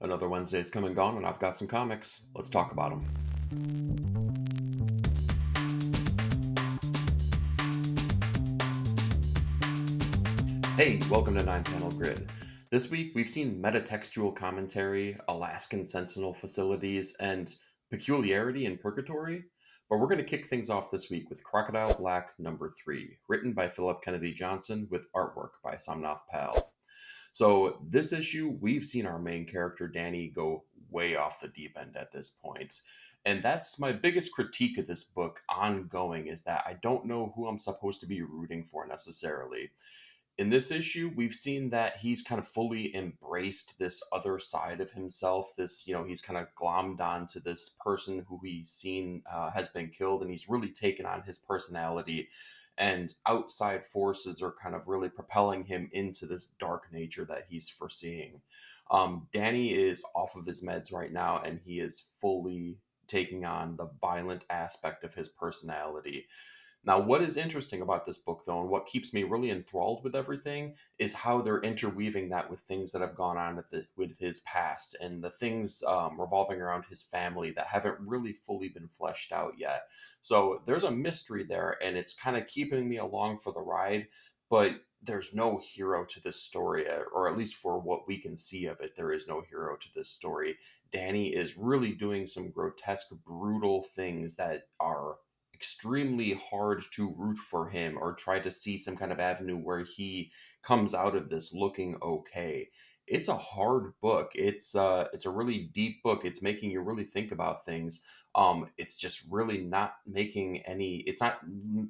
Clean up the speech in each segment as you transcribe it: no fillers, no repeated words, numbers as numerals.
Another Wednesday's come and gone, and I've got some comics. Let's talk about them. Hey, welcome to 9 Panel Grid. This week, we've seen metatextual commentary, Alaskan Sentinel facilities, and peculiarity in purgatory. But we're going to kick things off this week with Crocodile Black #3, written by Philip Kennedy Johnson with artwork by Somnath Pal. So this issue, we've seen our main character Danny go way off the deep end at this point. And that's my biggest critique of this book ongoing is that I don't know who I'm supposed to be rooting for necessarily. In this issue, we've seen that he's kind of fully embraced this other side of himself. He's kind of glommed onto this person who he's seen has been killed, and he's really taken on his personality. And outside forces are kind of really propelling him into this dark nature that he's foreseeing. Danny is off of his meds right now, and he is fully taking on the violent aspect of his personality. Now, what is interesting about this book, though, and what keeps me really enthralled with everything, is how they're interweaving that with things that have gone on with his past and the things revolving around his family that haven't really fully been fleshed out yet. So there's a mystery there, and it's kind of keeping me along for the ride, but there's no hero to this story, or at least for what we can see of it, there is no hero to this story. Danny is really doing some grotesque, brutal things that are extremely hard to root for him or try to see some kind of avenue where he comes out of this looking okay. It's a hard book. It's a really deep book. It's making you really think about things. It's just really not making any. It's not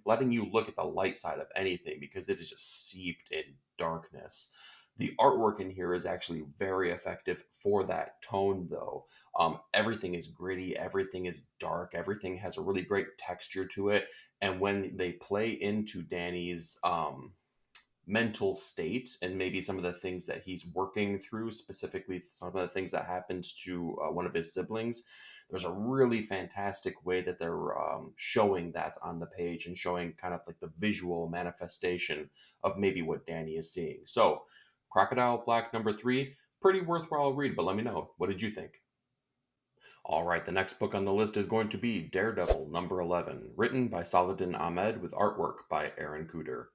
letting you look at the light side of anything because it is just seeped in darkness. The artwork in here is actually very effective for that tone, though. Everything is gritty, everything is dark, everything has a really great texture to it. And when they play into Danny's mental state and maybe some of the things that he's working through, specifically some of the things that happened to one of his siblings, there's a really fantastic way that they're showing that on the page and showing kind of like the visual manifestation of maybe what Danny is seeing. So, Crocodile Black #3, pretty worthwhile read, but let me know. What did you think? All right, the next book on the list is going to be Daredevil #11, written by Saladin Ahmed with artwork by Aaron Cooter.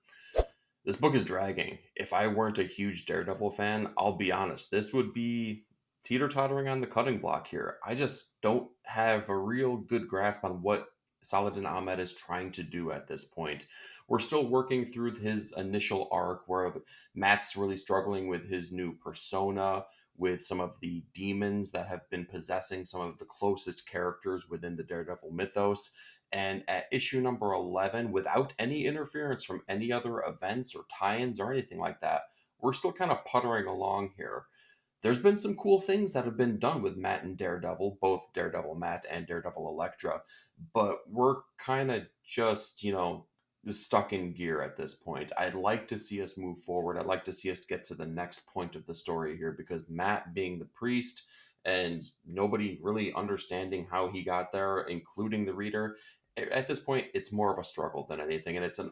This book is dragging. If I weren't a huge Daredevil fan, I'll be honest, this would be teeter-tottering on the cutting block here. I just don't have a real good grasp on what Saladin Ahmed is trying to do at this point. We're still working through his initial arc where Matt's really struggling with his new persona, with some of the demons that have been possessing some of the closest characters within the Daredevil mythos. And at issue #11, without any interference from any other events or tie ins or anything like that, we're still kind of puttering along here. There's been some cool things that have been done with Matt and Daredevil, both Daredevil Matt and Daredevil Elektra, but we're kind of just stuck in gear at this point. I'd like to see us move forward. I'd like to see us get to the next point of the story here because Matt being the priest and nobody really understanding how he got there, including the reader, at this point, it's more of a struggle than anything, and it's an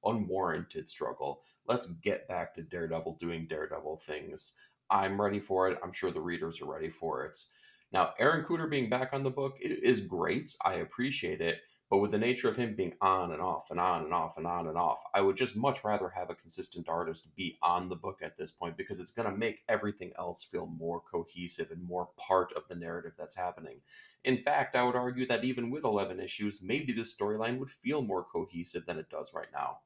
unwarranted struggle. Let's get back to Daredevil doing Daredevil things. I'm ready for it. I'm sure the readers are ready for it. Now, Aaron Cooter being back on the book is great. I appreciate it. But with the nature of him being on and off and on and off and on and off, I would just much rather have a consistent artist be on the book at this point because it's going to make everything else feel more cohesive and more part of the narrative that's happening. In fact, I would argue that even with 11 issues, maybe this storyline would feel more cohesive than it does right now.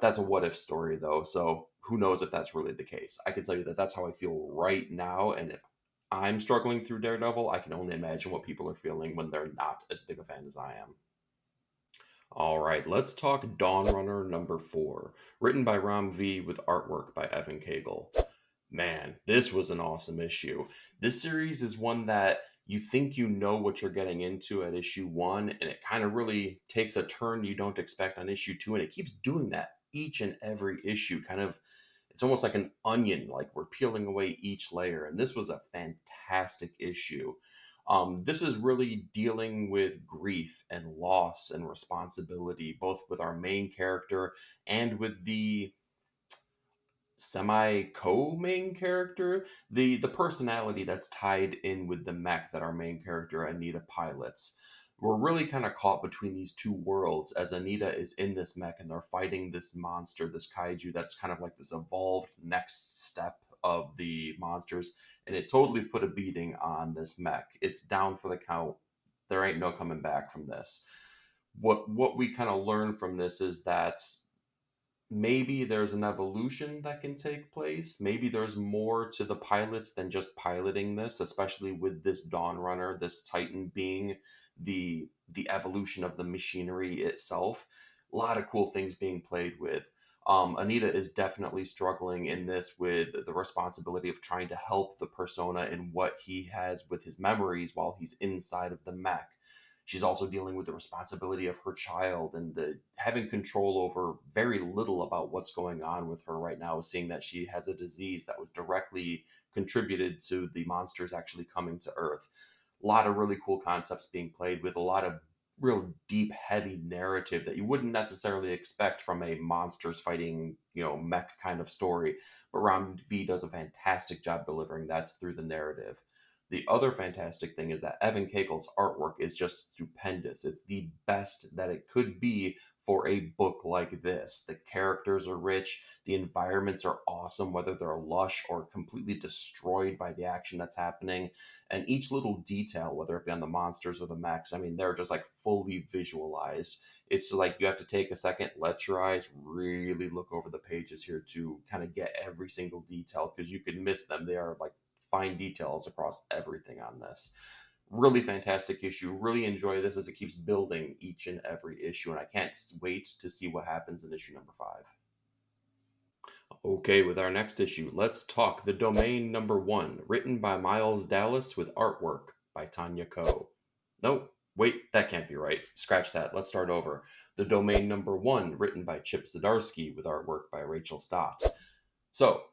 That's a what if story, though, so who knows if that's really the case. I can tell you that that's how I feel right now, and if I'm struggling through Daredevil, I can only imagine what people are feeling when they're not as big a fan as I am. All right, let's talk Dawnrunner #4, written by Ram V with artwork by Evan Cagle. Man, this was an awesome issue. This series is one that you think you know what you're getting into at issue 1, and it kind of really takes a turn you don't expect on issue 2, and it keeps doing that each and every issue. Kind of, it's almost like an onion, like we're peeling away each layer, and this was a fantastic issue. This is really dealing with grief and loss and responsibility, both with our main character and with the semi co-main character, the personality that's tied in with the mech that our main character Anita pilots. We're really kind of caught between these two worlds as Anita is in this mech and they're fighting this monster, this kaiju that's kind of like this evolved next step of the monsters, and it totally put a beating on this mech. It's down for the count. There ain't no coming back from this. What we kind of learn from this is that maybe there's an evolution that can take place. Maybe there's more to the pilots than just piloting this, especially with this Dawnrunner, this Titan being the evolution of the machinery itself. A lot of cool things being played with. Anita is definitely struggling in this with the responsibility of trying to help the persona in what he has with his memories while he's inside of the mech. She's also dealing with the responsibility of her child and the having control over very little about what's going on with her right now, seeing that she has a disease that was directly contributed to the monsters actually coming to Earth. A lot of really cool concepts being played with, a lot of real deep, heavy narrative that you wouldn't necessarily expect from a monsters fighting, mech kind of story. But Ram V does a fantastic job delivering that through the narrative. The other fantastic thing is that Evan Cakel's artwork is just stupendous. It's the best that it could be for a book like this. The characters are rich, the environments are awesome, whether they're lush or completely destroyed by the action that's happening. And each little detail, whether it be on the monsters or the mechs, I mean, they're just like fully visualized. It's like you have to take a second, let your eyes really look over the pages here to kind of get every single detail because you could miss them. They are like fine details across everything on this. Really fantastic issue. Really enjoy this as it keeps building each and every issue, and I can't wait to see what happens in issue number 5. Okay, with our next issue, let's talk The Domain number 1, written by Miles Dallas with artwork by Tanya Ko. No, wait, that can't be right. Scratch that. Let's start over. The Domain number 1, written by Chip Zdarsky with artwork by Rachel Stott. So,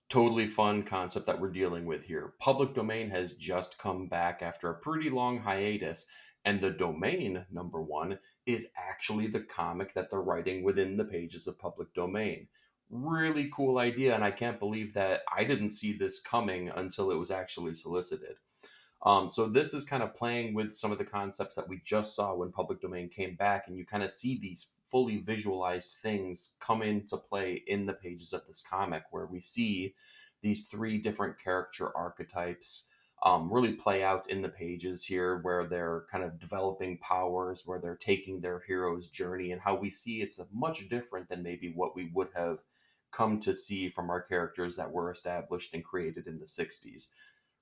totally fun concept that we're dealing with here. Public Domain has just come back after a pretty long hiatus, and The Domain number 1 is actually the comic that they're writing within the pages of Public Domain. Really cool idea, and I can't believe that I didn't see this coming until it was actually solicited. So this is kind of playing with some of the concepts that we just saw when Public Domain came back, and you kind of see these fully visualized things come into play in the pages of this comic, where we see these 3 different character archetypes really play out in the pages here, where they're kind of developing powers, where they're taking their hero's journey, and how we see it's much different than maybe what we would have come to see from our characters that were established and created in the 60s.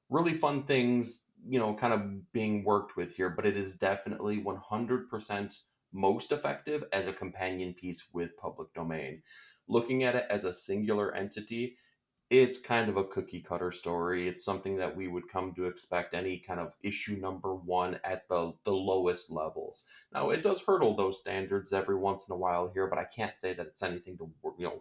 Really fun things, kind of being worked with here, but it is definitely 100% most effective as a companion piece with Public Domain. Looking at it as a singular entity, it's kind of a cookie cutter story. It's something that we would come to expect any kind of issue number 1 at the lowest levels. Now, it does hurdle those standards every once in a while here, but I can't say that it's anything to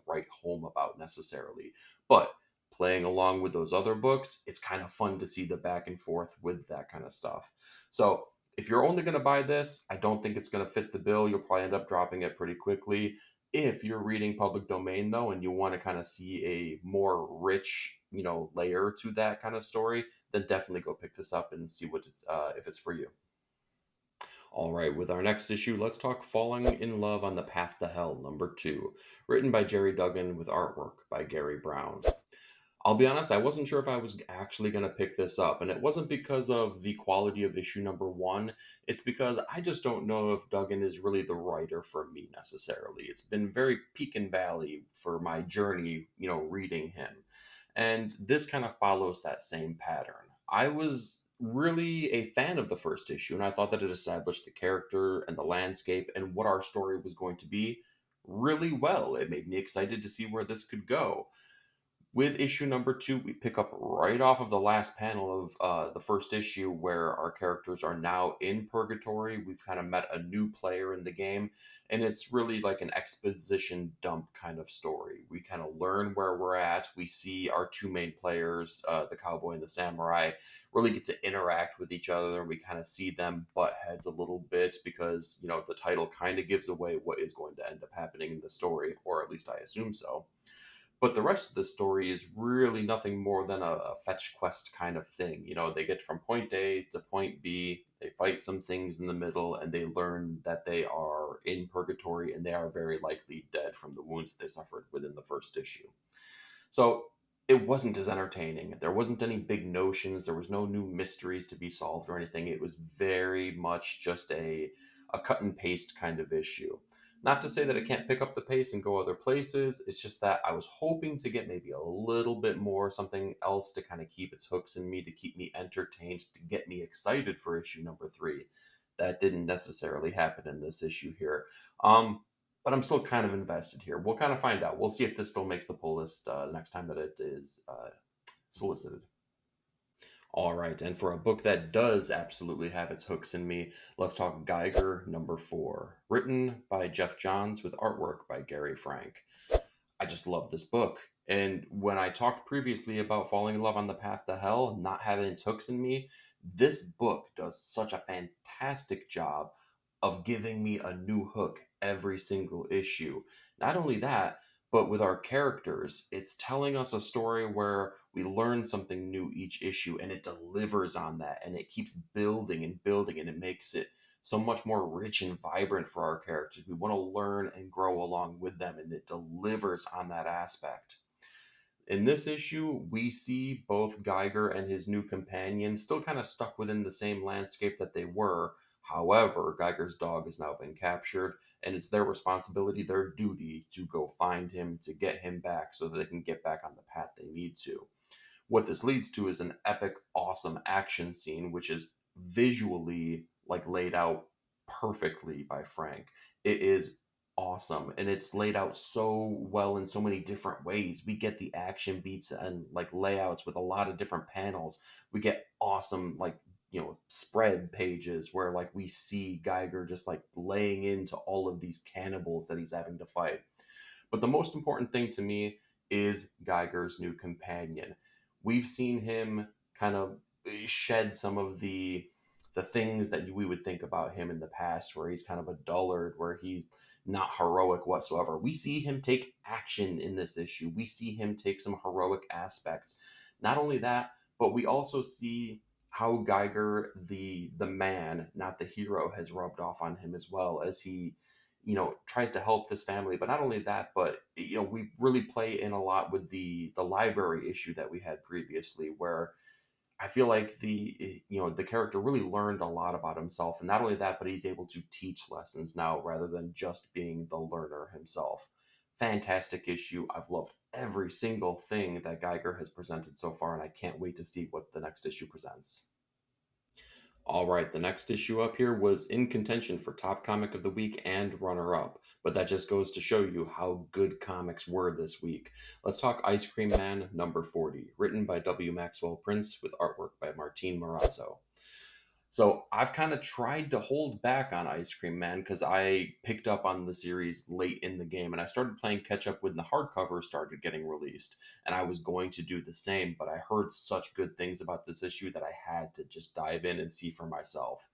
write home about necessarily. But playing along with those other books, it's kind of fun to see the back and forth with that kind of stuff. So, if you're only going to buy this, I don't think it's going to fit the bill. You'll probably end up dropping it pretty quickly. If you're reading Public Domain, though, and you want to kind of see a more rich, layer to that kind of story, then definitely go pick this up and see what it's if it's for you. All right, with our next issue, let's talk Falling in Love on the Path to Hell, number 2, written by Jerry Duggan with artwork by Gary Brown. I'll be honest, I wasn't sure if I was actually going to pick this up, and it wasn't because of the quality of issue number 1. It's because I just don't know if Duggan is really the writer for me necessarily. It's been very peak and valley for my journey, reading him. And this kind of follows that same pattern. I was really a fan of the first issue, and I thought that it established the character and the landscape and what our story was going to be really well. It made me excited to see where this could go. With issue number 2, we pick up right off of the last panel of the first issue, where our characters are now in purgatory. We've kind of met a new player in the game, and it's really like an exposition dump kind of story. We kind of learn where we're at. We see our 2 main players, the cowboy and the samurai, really get to interact with each other, and we kind of see them butt heads a little bit because, the title kind of gives away what is going to end up happening in the story, or at least I assume so. But the rest of the story is really nothing more than a fetch quest kind of thing. They get from point A to point B, they fight some things in the middle, and they learn that they are in purgatory and they are very likely dead from the wounds that they suffered within the first issue. So it wasn't as entertaining. There wasn't any big notions. There was no new mysteries to be solved or anything. It was very much just a cut and paste kind of issue. Not to say that it can't pick up the pace and go other places. It's just that I was hoping to get maybe a little bit more, something else to kind of keep its hooks in me, to keep me entertained, to get me excited for issue number 3. That didn't necessarily happen in this issue here. But I'm still kind of invested here. We'll kind of find out. We'll see if this still makes the pull list the next time that it is solicited. All right, and for a book that does absolutely have its hooks in me, let's talk Geiger number 4, written by Jeff Johns with artwork by Gary Frank. I just love this book. And when I talked previously about falling in love on the path to hell, not having its hooks in me, this book does such a fantastic job of giving me a new hook every single issue. Not only that, but with our characters, it's telling us a story where we learn something new each issue and it delivers on that and it keeps building and building and it makes it so much more rich and vibrant for our characters. We want to learn and grow along with them, and it delivers on that aspect. In this issue, we see both Geiger and his new companion still kind of stuck within the same landscape that they were. However, Geiger's dog has now been captured, and it's their responsibility, their duty, to go find him, to get him back so that they can get back on the path they need to. What this leads to is an epic, awesome action scene, which is visually like laid out perfectly by Frank. It is awesome, and it's laid out so well in so many different ways. We get the action beats and like layouts with a lot of different panels. We get awesome spread pages where like we see Geiger just like laying into all of these cannibals that he's having to fight. But the most important thing to me is Geiger's new companion. We've seen him kind of shed some of the things that we would think about him in the past, where he's kind of a dullard, where he's not heroic whatsoever. We see him take action in this issue. We see him take some heroic aspects. Not only that, but we also see how Geiger, the man, not the hero, has rubbed off on him as well, as he tries to help this family. But not only that, but we really play in a lot with the library issue that we had previously, where I feel like the character really learned a lot about himself, and not only that, but he's able to teach lessons now rather than just being the learner himself. Fantastic issue. I've loved every single thing that Geiger has presented so far, and I can't wait to see what the next issue presents. All right, the next issue up here was in contention for top comic of the week and runner up, but that just goes to show you how good comics were this week. Let's talk Ice Cream Man number 40, written by W. Maxwell Prince with artwork by Martin Morazzo. So I've kind of tried to hold back on Ice Cream Man because I picked up on the series late in the game and I started playing catch up when the hardcover started getting released. And I was going to do the same, but I heard such good things about this issue that I had to just dive in and see for myself.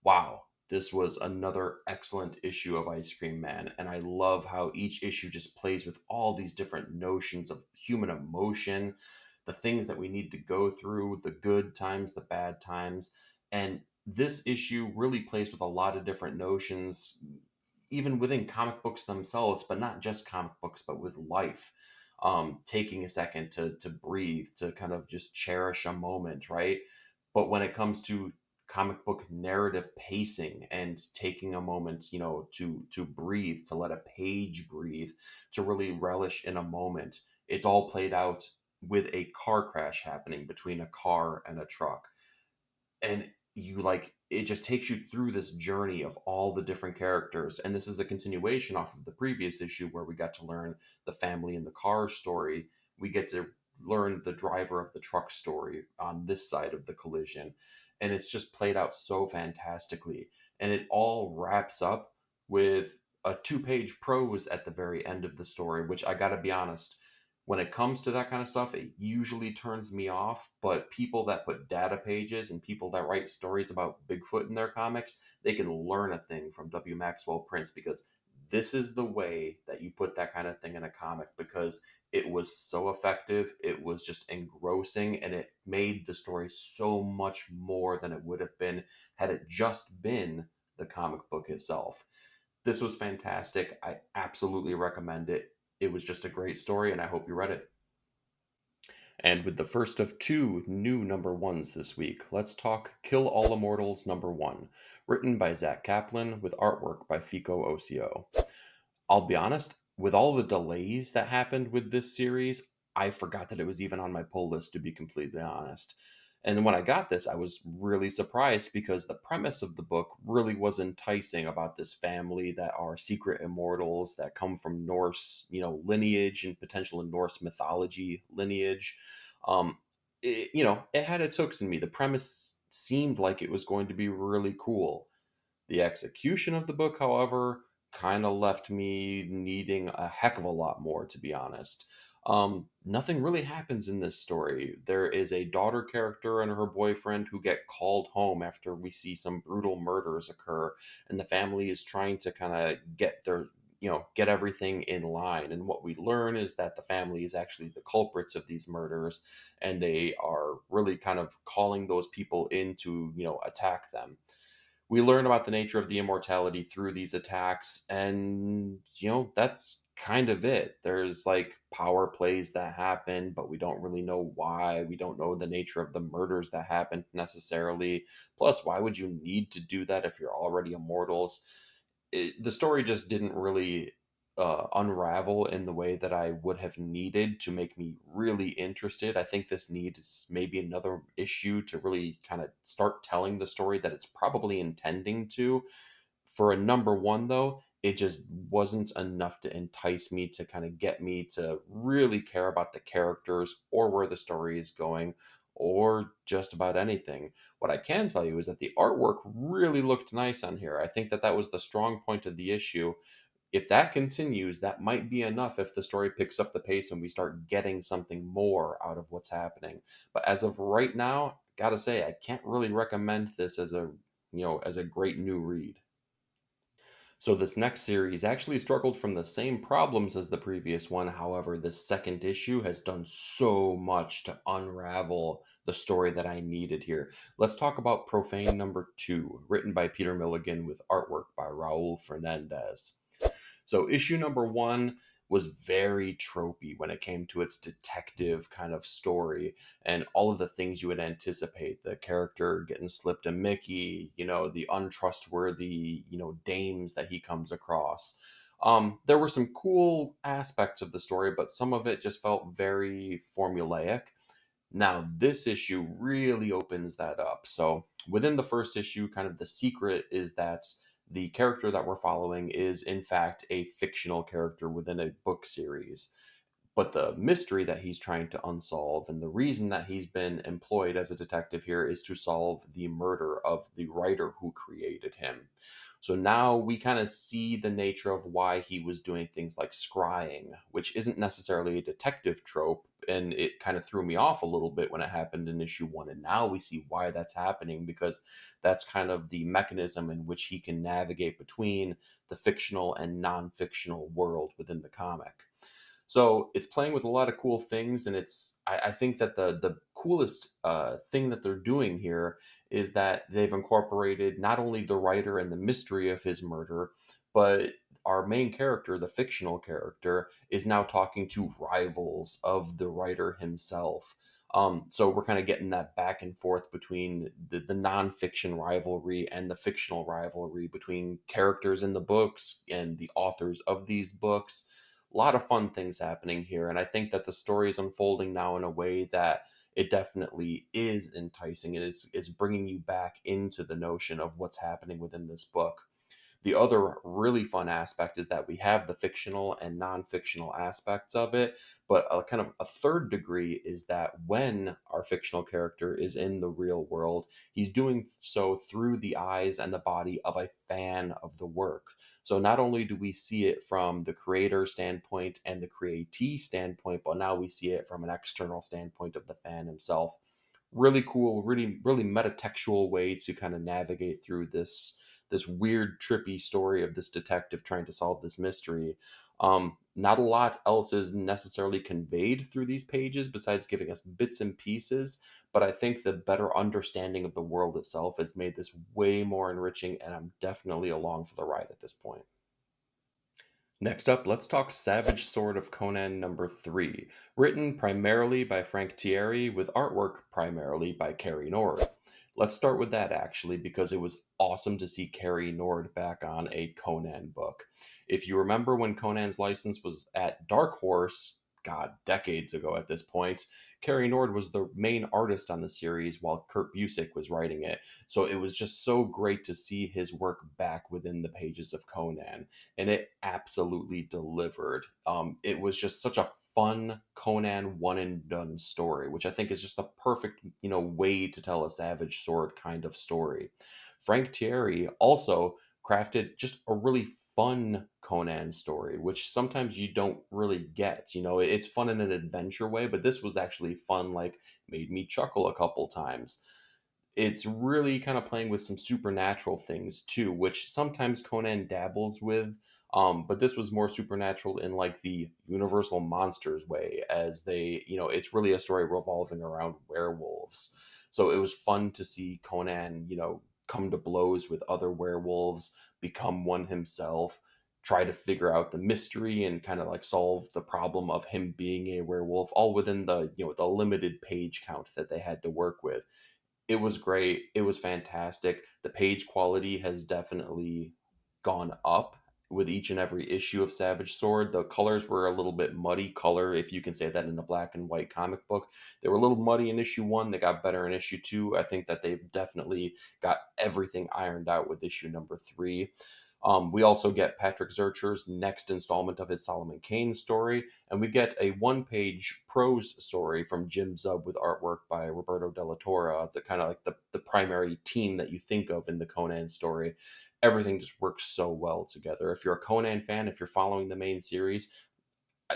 Wow, this was another excellent issue of Ice Cream Man. And I love how each issue just plays with all these different notions of human emotion, the things that we need to go through, the good times, the bad times. And this issue really plays with a lot of different notions, even within comic books themselves, but not just comic books, but with life. Taking a second to breathe, to kind of just cherish a moment, right? But when it comes to comic book narrative pacing and taking a moment, to breathe, to let a page breathe, to really relish in a moment, it's all played out with a car crash happening between a car and a truck. And you like it just takes you through this journey of all the different characters, and this is a continuation off of the previous issue where we got to learn the family in the car story. We get to learn the driver of the truck story on this side of the collision, and it's just played out so fantastically, and it all wraps up with a two-page prose at the very end of the story, which I gotta be honest, when it comes to that kind of stuff, it usually turns me off. But people that put data pages and people that write stories about Bigfoot in their comics, they can learn a thing from W. Maxwell Prince, because this is the way that you put that kind of thing in a comic, because it was so effective, it was just engrossing, and it made the story so much more than it would have been had it just been the comic book itself. This was fantastic. I absolutely recommend it. It was just a great story, and I hope you read it. And with the first of two new number ones this week, let's talk Kill All Immortals number one, written by Zach Kaplan with artwork by Fico Ocio. I'll be honest, with all the delays that happened with this series, I forgot that it was even on my pull list, to be completely honest. And when I got this, I was really surprised because the premise of the book really was enticing, about this family that are secret immortals that come from Norse, lineage, and potential Norse mythology lineage. It had its hooks in me. The premise seemed like it was going to be really cool. The execution of the book, however, kind of left me needing a heck of a lot more, to be honest. Nothing really happens in this story. There is a daughter character and her boyfriend who get called home after we see some brutal murders occur, and the family is trying to kind of get everything in line. And what we learn is that the family is actually the culprits of these murders, and they are really kind of calling those people in to attack them. We learn about the nature of the immortality through these attacks, and that's kind of it. There's like power plays that happen, but we don't really know why. We don't know the nature of the murders that happened necessarily. Plus, why would you need to do that if you're already immortals? The story just didn't really unravel in the way that I would have needed to make me really interested. I think this needs maybe another issue to really kind of start telling the story that it's probably intending to. For a number one, though, it just wasn't enough to entice me, to kind of get me to really care about the characters or where the story is going, or just about anything. What I can tell you is that the artwork really looked nice on here. I think that that was the strong point of the issue. If that continues, that might be enough if the story picks up the pace and we start getting something more out of what's happening. But as of right now, gotta say, I can't really recommend this as a great new read. So this next series actually struggled from the same problems as the previous one. However, this second issue has done so much to unravel the story that I needed here. Let's talk about Profane number two, written by Peter Milligan with artwork by Raul Fernandez. So issue number one was very tropey when it came to its detective kind of story, and all of the things you would anticipate: the character getting slipped a Mickey, the untrustworthy, dames that he comes across. There were some cool aspects of the story, but some of it just felt very formulaic. Now, this issue really opens that up. So, within the first issue, kind of the secret is that the character that we're following is, in fact, a fictional character within a book series. But the mystery that he's trying to unsolve, and the reason that he's been employed as a detective here, is to solve the murder of the writer who created him. So now we kind of see the nature of why he was doing things like scrying, which isn't necessarily a detective trope. And it kind of threw me off a little bit when it happened in issue one. And now we see why that's happening, because that's kind of the mechanism in which he can navigate between the fictional and non fictional world within the comic. So it's playing with a lot of cool things, and I think that the coolest thing that they're doing here is that they've incorporated not only the writer and the mystery of his murder, but our main character, the fictional character, is now talking to rivals of the writer himself. So we're kind of getting that back and forth between the nonfiction rivalry and the fictional rivalry between characters in the books and the authors of these books. A lot of fun things happening here, and I think that the story is unfolding now in a way that it definitely is enticing, and it's bringing you back into the notion of what's happening within this book. The other really fun aspect is that we have the fictional and non-fictional aspects of it, but a kind of a third degree is that when our fictional character is in the real world, he's doing so through the eyes and the body of a fan of the work. So not only do we see it from the creator standpoint and the createe standpoint, but now we see it from an external standpoint of the fan himself. Really cool, really, really metatextual way to kind of navigate through this weird, trippy story of this detective trying to solve this mystery. Not a lot else is necessarily conveyed through these pages besides giving us bits and pieces, but I think the better understanding of the world itself has made this way more enriching, and I'm definitely along for the ride at this point. Next up, let's talk Savage Sword of Conan number 3, written primarily by Frank Thierry with artwork primarily by Carrie Nord. Let's start with that actually, because it was awesome to see Carrie Nord back on a Conan book. If you remember when Conan's license was at Dark Horse, God, decades ago at this point, Carrie Nord was the main artist on the series while Kurt Busiek was writing it. So it was just so great to see his work back within the pages of Conan, and it absolutely delivered. It was just such a fun Conan one and done story, which I think is just the perfect way to tell a Savage Sword kind of story. Frank Thierry also crafted just a really fun Conan story, which sometimes you don't really get. It's fun in an adventure way, but this was actually fun, like made me chuckle a couple times. It's really kind of playing with some supernatural things too, which sometimes Conan dabbles with. But this was more supernatural in like the Universal Monsters way, as it's really a story revolving around werewolves. So it was fun to see Conan, come to blows with other werewolves, become one himself, try to figure out the mystery and kind of like solve the problem of him being a werewolf, all within the limited page count that they had to work with. It was great. It was fantastic. The page quality has definitely gone up with each and every issue of Savage Sword. The colors were a little bit muddy color, if you can say that in a black and white comic book. They were a little muddy in issue 1. They got better in issue 2. I think that they've definitely got everything ironed out with issue number 3. We also get Patrick Zurcher's next installment of his Solomon Kane story, and we get a one-page prose story from Jim Zub with artwork by Roberto Della Torre, the kind of like the primary team that you think of in the Conan story. Everything just works so well together. If you're a Conan fan, if you're following the main series,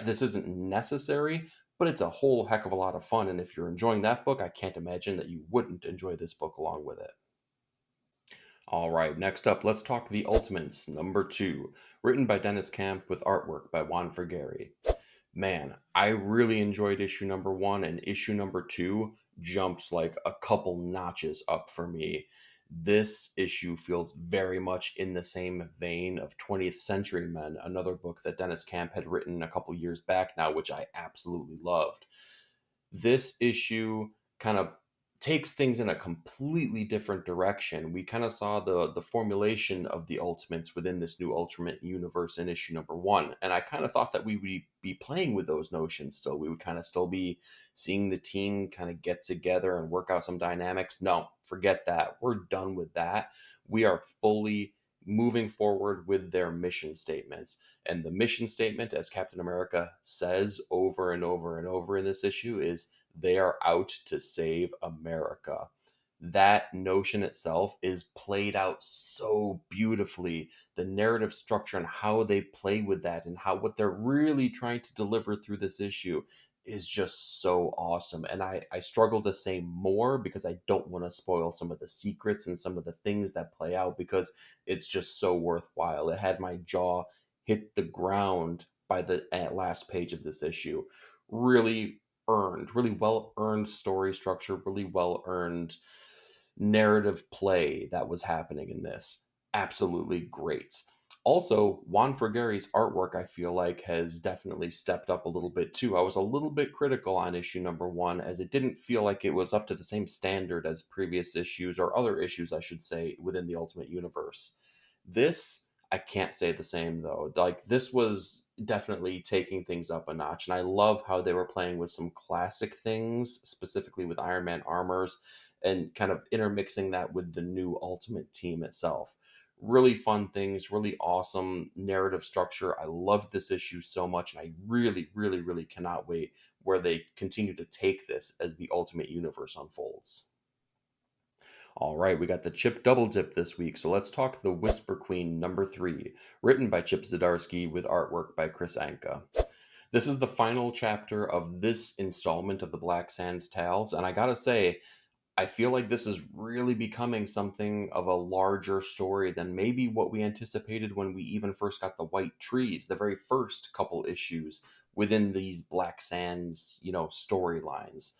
this isn't necessary, but it's a whole heck of a lot of fun. And if you're enjoying that book, I can't imagine that you wouldn't enjoy this book along with it. All right, next up, let's talk The Ultimates, number 2, written by Dennis Camp with artwork by Juan Frigeri. Man, I really enjoyed issue number 1, and issue number 2 jumps like a couple notches up for me. This issue feels very much in the same vein of 20th Century Men, another book that Dennis Camp had written a couple years back now, which I absolutely loved. This issue kind of takes things in a completely different direction. We kind of saw the formulation of the Ultimates within this new Ultimate universe in issue number 1, and I kind of thought that we would be playing with those notions still. We would kind of still be seeing the team kind of get together and work out some dynamics. No, forget that. We're done with that. We are fully moving forward with their mission statements. And the mission statement, as Captain America says over and over and over in this issue, is they are out to save America. That notion itself is played out so beautifully. The narrative structure and how they play with that and how what they're really trying to deliver through this issue is just so awesome. And I struggle to say more because I don't want to spoil some of the secrets and some of the things that play out, because it's just so worthwhile. It had my jaw hit the ground by the last page of this issue. Really earned, really well earned story structure, really well earned narrative play that was happening in this. Absolutely great. Also, Juan Frigeri's artwork, I feel like, has definitely stepped up a little bit too. I was a little bit critical on issue number 1, as it didn't feel like it was up to the same standard as previous issues, or other issues, I should say, within the Ultimate Universe. This, I can't say the same though. Like, this was definitely taking things up a notch, and I love how they were playing with some classic things, specifically with Iron Man armors, and kind of intermixing that with the new Ultimate team itself. Really fun things, really awesome narrative structure. I loved this issue so much, and I really, really, really cannot wait where they continue to take this as the Ultimate Universe unfolds. All right, we got the Chip Double Dip this week, so let's talk The Whisper Queen number 3, written by Chip Zdarsky with artwork by Chris Anka. This is the final chapter of this installment of the Black Sands Tales, and I gotta say, I feel like this is really becoming something of a larger story than maybe what we anticipated when we even first got the White Trees, the very first couple issues within these Black Sands, storylines.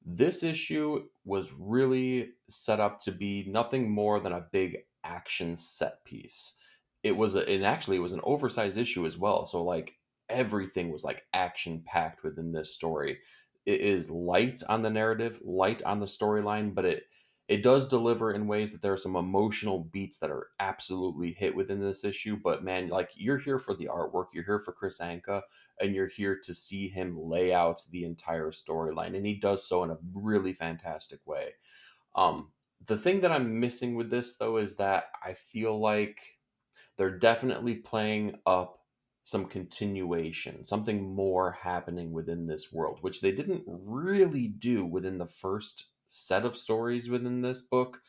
This issue was really set up to be nothing more than a big action set piece. And actually it was an oversized issue as well. So like everything was like action packed within this story. It is light on the narrative, light on the storyline, but it does deliver in ways that there are some emotional beats that are absolutely hit within this issue. But man, like you're here for the artwork, you're here for Chris Anka, and you're here to see him lay out the entire storyline, and he does so in a really fantastic way. Um, the thing that I'm missing with this though is that I feel like they're definitely playing up some continuation, something more happening within this world, which they didn't really do within the first set of stories within this book.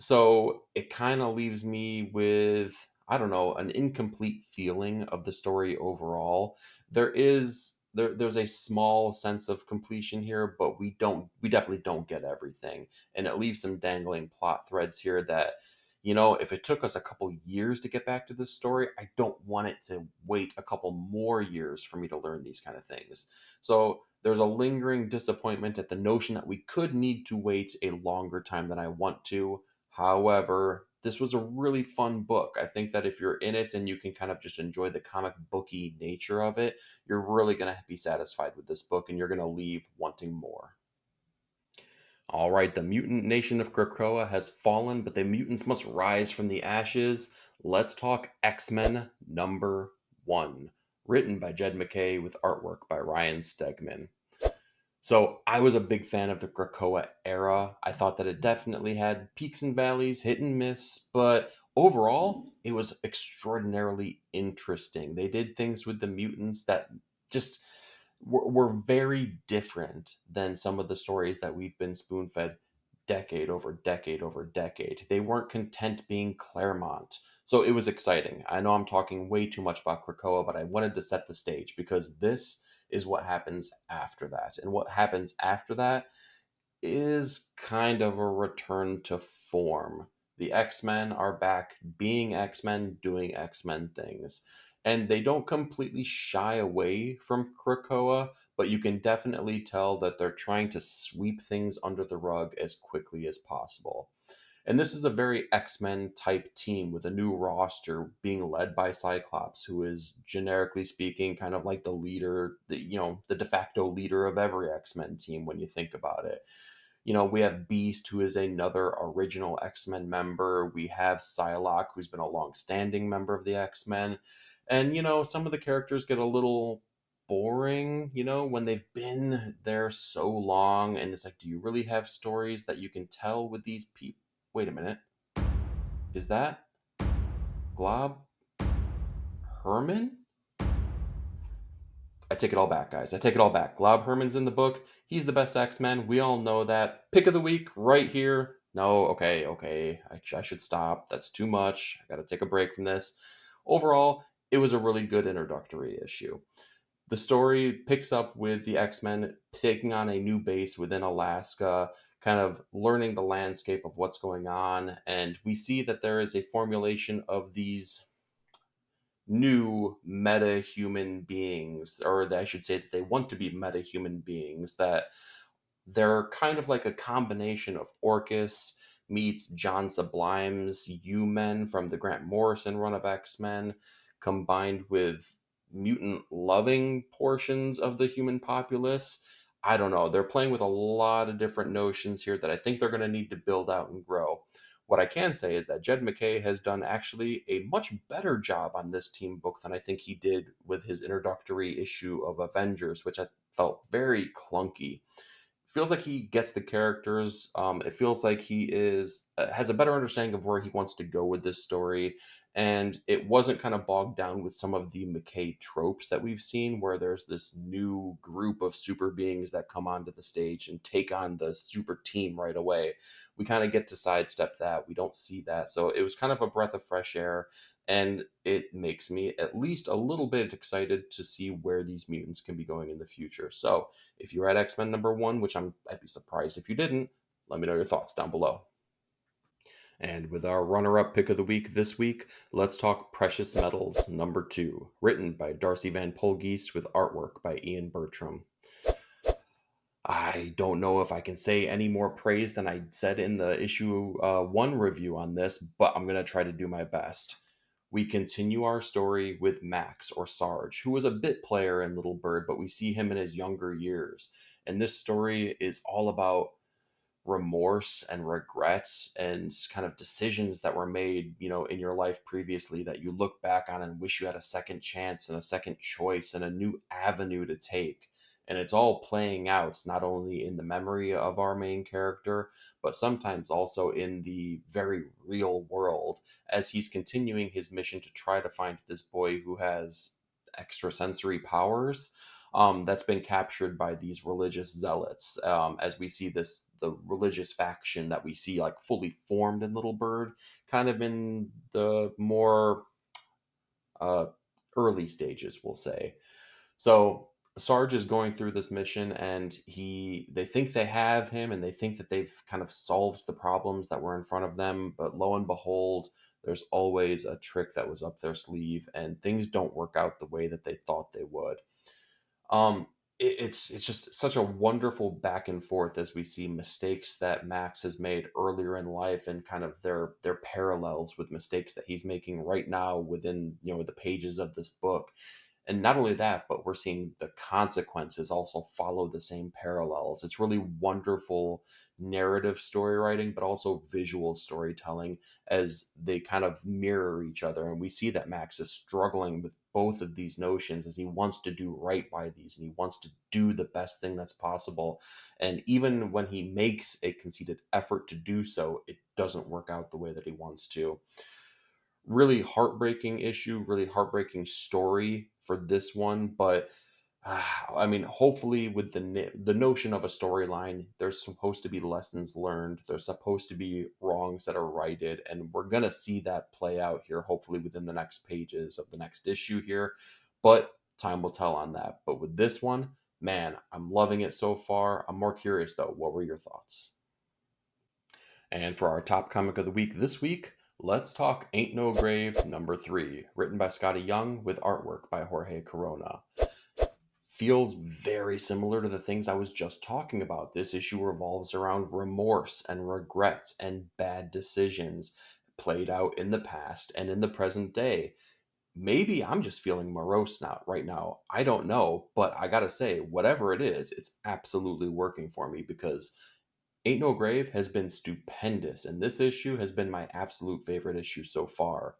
So it kind of leaves me with, I don't know, an incomplete feeling of the story overall. There's a small sense of completion here, but we definitely don't get everything. And it leaves some dangling plot threads here that, if it took us a couple years to get back to this story, I don't want it to wait a couple more years for me to learn these kind of things. So there's a lingering disappointment at the notion that we could need to wait a longer time than I want to. However, this was a really fun book. I think that if you're in it and you can kind of just enjoy the comic booky nature of it, you're really going to be satisfied with this book and you're going to leave wanting more. All right, the mutant nation of Krakoa has fallen, but the mutants must rise from the ashes. Let's talk X-Men #1, written by Jed MacKay with artwork by Ryan Stegman. So I was a big fan of the Krakoa era. I thought that it definitely had peaks and valleys, hit and miss, but overall, it was extraordinarily interesting. They did things with the mutants that just were very different than some of the stories that we've been spoon fed decade over decade over decade. They weren't content being Claremont. So it was exciting. I know I'm talking way too much about Krakoa, but I wanted to set the stage because this is what happens after that. And what happens after that is kind of a return to form. The X-Men are back being X-Men, doing X-Men things. And they don't completely shy away from Krakoa, but you can definitely tell that they're trying to sweep things under the rug as quickly as possible. And this is a very X-Men type team with a new roster being led by Cyclops, who is generically speaking kind of like the leader, the de facto leader of every X-Men team when you think about it. We have Beast, who is another original X-Men member. We have Psylocke, who's been a long-standing member of the X-Men. And some of the characters get a little boring, when they've been there so long, and it's like, do you really have stories that you can tell with these people? Wait a minute. Is that Glob Herman? I take it all back, guys. I take it all back. Glob Herman's in the book. He's the best X-Men. We all know that. Pick of the week right here. No, okay. I should stop. That's too much. I got to take a break from this. Overall, it was a really good introductory issue. The story picks up with the X-Men taking on a new base within Alaska, kind of learning the landscape of what's going on. And we see that there is a formulation of these new meta human beings, or I should say that they want to be meta human beings, that they're kind of like a combination of Orcus meets John Sublime's U-Men from the Grant Morrison run of X-Men, combined with mutant loving portions of the human populace. I don't know. They're playing with a lot of different notions here that I think they're going to need to build out and grow. What I can say is that Jed MacKay has done actually a much better job on this team book than I think he did with his introductory issue of Avengers, which I felt very clunky. Feels like he gets the characters. It feels like he is has a better understanding of where he wants to go with this story, and it wasn't kind of bogged down with some of the McKay tropes that we've seen, where there's this new group of super beings that come onto the stage and take on the super team right away. We kind of get to sidestep that. We don't see that, so it was kind of a breath of fresh air, and it makes me at least a little bit excited to see where these mutants can be going in the future. So if you're at X-Men #1, which I'd be surprised if you didn't, Let me know your thoughts down below. And with our runner up pick of the week this week, let's talk Precious Metals number 2, written by Darcy Van Polgeest with artwork by Ian Bertram. I don't know if I can say any more praise than I said in the issue 1 review on this, but I'm going to try to do my best. We continue our story with Max, or Sarge, who was a bit player in Little Bird, but we see him in his younger years. And this story is all about remorse and regrets and kind of decisions that were made, in your life previously that you look back on and wish you had a second chance and a second choice and a new avenue to take. And it's all playing out not only in the memory of our main character, but sometimes also in the very real world as he's continuing his mission to try to find this boy who has extrasensory powers, that's been captured by these religious zealots. As we see the religious faction that we see like fully formed in Little Bird, kind of in the more uh, early stages, we'll say. So Sarge is going through this mission, and they think they have him, and they think that they've kind of solved the problems that were in front of them. But lo and behold, there's always a trick that was up their sleeve, and things don't work out the way that they thought they would. Um, it's just such a wonderful back and forth as we see mistakes that Max has made earlier in life and kind of their parallels with mistakes that he's making right now within the pages of this book. And not only that, but we're seeing the consequences also follow the same parallels. It's really wonderful narrative story writing, but also visual storytelling as they kind of mirror each other. And we see that Max is struggling with both of these notions as he wants to do right by these and he wants to do the best thing that's possible. And even when he makes a conceited effort to do so, it doesn't work out the way that he wants to. Really heartbreaking issue, really heartbreaking story for this one, but I mean, hopefully, with the notion of a storyline, there's supposed to be lessons learned. There's supposed to be wrongs that are righted, and we're gonna see that play out here. Hopefully, within the next pages of the next issue here, but time will tell on that. But with this one, man, I'm loving it so far. I'm more curious though. What were your thoughts? And for our top comic of the week this week, let's talk Ain't No Grave number 3, written by Scotty Young with artwork by Jorge Corona. Feels very similar to the things I was just talking about. This issue revolves around remorse and regrets and bad decisions played out in the past and in the present day. Maybe I'm just feeling morose now, right now. I don't know, but I gotta say, whatever it is, it's absolutely working for me because Ain't No Grave has been stupendous, and this issue has been my absolute favorite issue so far.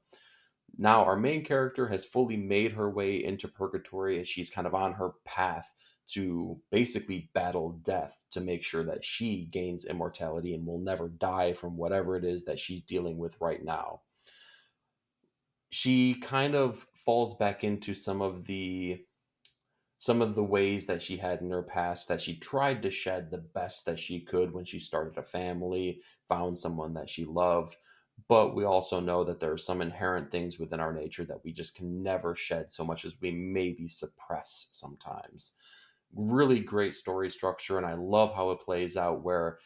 Now, our main character has fully made her way into purgatory as she's kind of on her path to basically battle death to make sure that she gains immortality and will never die from whatever it is that she's dealing with right now. She kind of falls back into some of the ways that she had in her past that she tried to shed the best that she could when she started a family, found someone that she loved. But we also know that there are some inherent things within our nature that we just can never shed so much as we maybe suppress sometimes. Really great story structure, and I love how it plays out where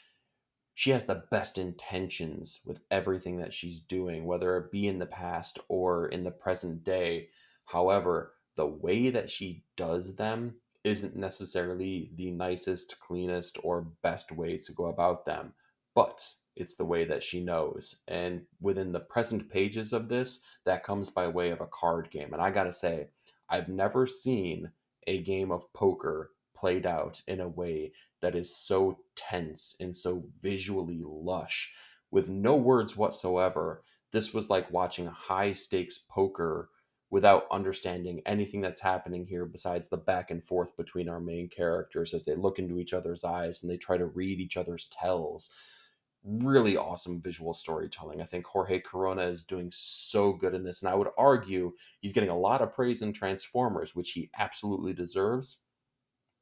she has the best intentions with everything that she's doing, whether it be in the past or in the present day. However, the way that she does them isn't necessarily the nicest, cleanest, or best way to go about them, but it's the way that she knows. And within the present pages of this, that comes by way of a card game. And I gotta say, I've never seen a game of poker played out in a way that is so tense and so visually lush with no words whatsoever. This was like watching high stakes poker without understanding anything that's happening here besides the back and forth between our main characters as they look into each other's eyes and they try to read each other's tells. Really awesome visual storytelling. I think Jorge Corona is doing so good in this, and I would argue he's getting a lot of praise in Transformers, which he absolutely deserves,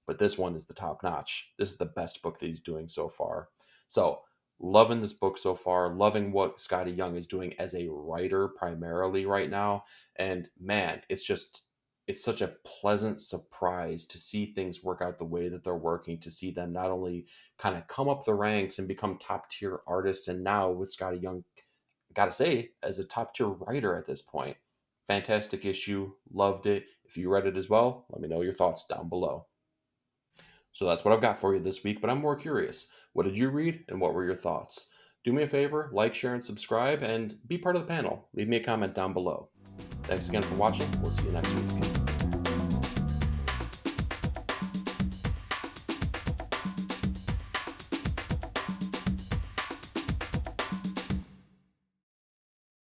but this one is the top notch. This is the best book that he's doing so far. So, loving this book so far, loving what Scotty Young is doing as a writer primarily right now. And man, it's just it's such a pleasant surprise to see things work out the way that they're working, to see them not only kind of come up the ranks and become top tier artists, and now with Scotty Young, gotta say, as a top tier writer at this point. Fantastic issue, loved it. If you read it as well, let me know your thoughts down below. So that's what I've got for you this week, but I'm more curious. What did you read and what were your thoughts? Do me a favor, like, share, and subscribe, and be part of the panel. Leave me a comment down below. Thanks again for watching. We'll see you next week.